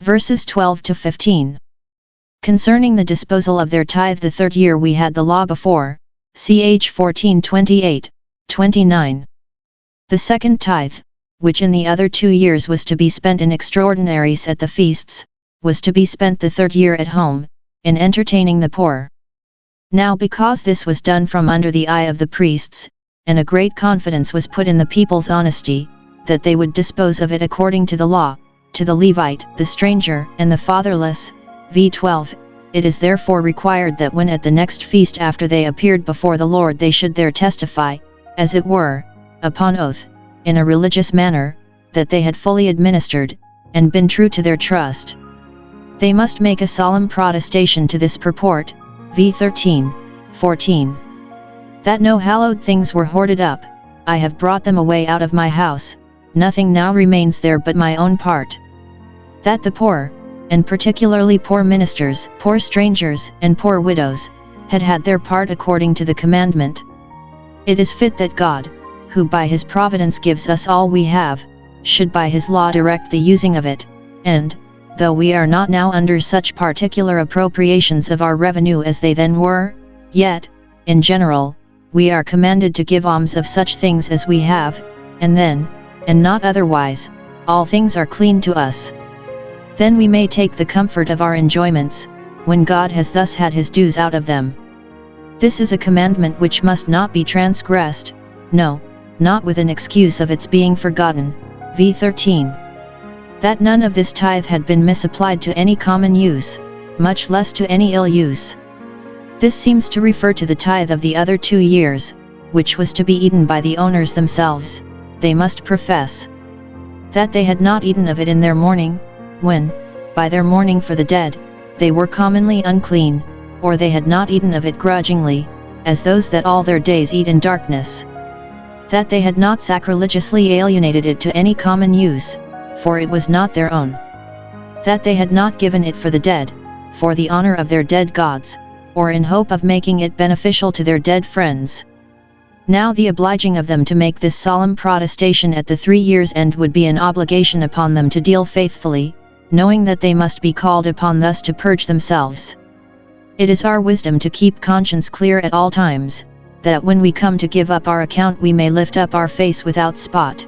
Verses 12 to 15. Concerning the disposal of their tithe the third year we had the law before, ch 14:28, 29. The second tithe, which in the other 2 years was to be spent in extraordinaries at the feasts, was to be spent the third year at home, in entertaining the poor. Now because this was done from under the eye of the priests, and a great confidence was put in the people's honesty, that they would dispose of it according to the law, to the Levite, the stranger, and the fatherless, v. 12, it is therefore required that when at the next feast after they appeared before the Lord they should there testify, as it were, upon oath, in a religious manner, that they had fully administered, and been true to their trust. They must make a solemn protestation to this purport, v. 13, 14. That no hallowed things were hoarded up, I have brought them away out of my house, nothing now remains there but my own part. That the poor, and particularly poor ministers, poor strangers, and poor widows, had had their part according to the commandment. It is fit that God, who by his providence gives us all we have, should by his law direct the using of it, and, though we are not now under such particular appropriations of our revenue as they then were, yet, in general, we are commanded to give alms of such things as we have, and then, and not otherwise, all things are clean to us. Then we may take the comfort of our enjoyments, when God has thus had his dues out of them. This is a commandment which must not be transgressed, no, not with an excuse of its being forgotten, v. 13. That none of this tithe had been misapplied to any common use, much less to any ill use. This seems to refer to the tithe of the other 2 years, which was to be eaten by the owners themselves. They must profess that they had not eaten of it in their mourning, when, by their mourning for the dead, they were commonly unclean, or they had not eaten of it grudgingly, as those that all their days eat in darkness. That they had not sacrilegiously alienated it to any common use, for it was not their own. That they had not given it for the dead, for the honor of their dead gods, or in hope of making it beneficial to their dead friends. Now the obliging of them to make this solemn protestation at the 3 years' end would be an obligation upon them to deal faithfully, knowing that they must be called upon thus to purge themselves. It is our wisdom to keep conscience clear at all times, that when we come to give up our account we may lift up our face without spot.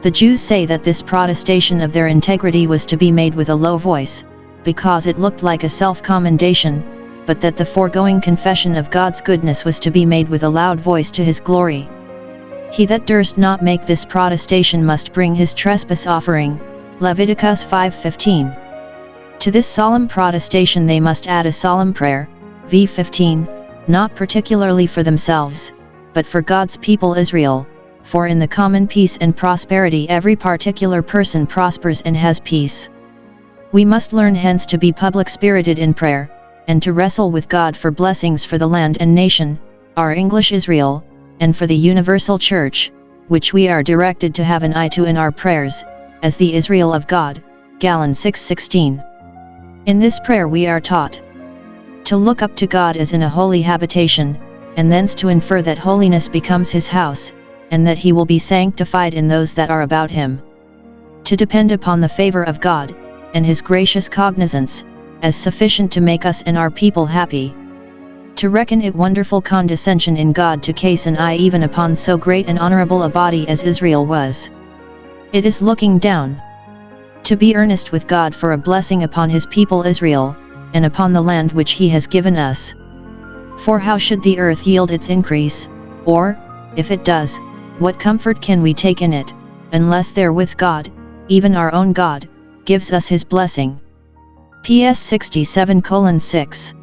The Jews say that this protestation of their integrity was to be made with a low voice, because it looked like a self-commendation, but that the foregoing confession of God's goodness was to be made with a loud voice to his glory. He that durst not make this protestation must bring his trespass offering, Leviticus 5:15. To this solemn protestation they must add a solemn prayer, v. 15, not particularly for themselves, but for God's people Israel, for in the common peace and prosperity every particular person prospers and has peace. We must learn hence to be public-spirited in prayer, and to wrestle with God for blessings for the land and nation, our English Israel, and for the universal church, which we are directed to have an eye to in our prayers, as the Israel of God, Galatians 6:16. In this prayer we are taught to look up to God as in a holy habitation, and thence to infer that holiness becomes his house, and that he will be sanctified in those that are about him. To depend upon the favor of God, and his gracious cognizance, as sufficient to make us and our people happy. To reckon it wonderful condescension in God to cast an eye even upon so great and honorable a body as Israel was. It is looking down. To be earnest with God for a blessing upon his people Israel, and upon the land which he has given us. For how should the earth yield its increase, or, if it does, what comfort can we take in it, unless therewith God, even our own God, gives us his blessing. PS 67:6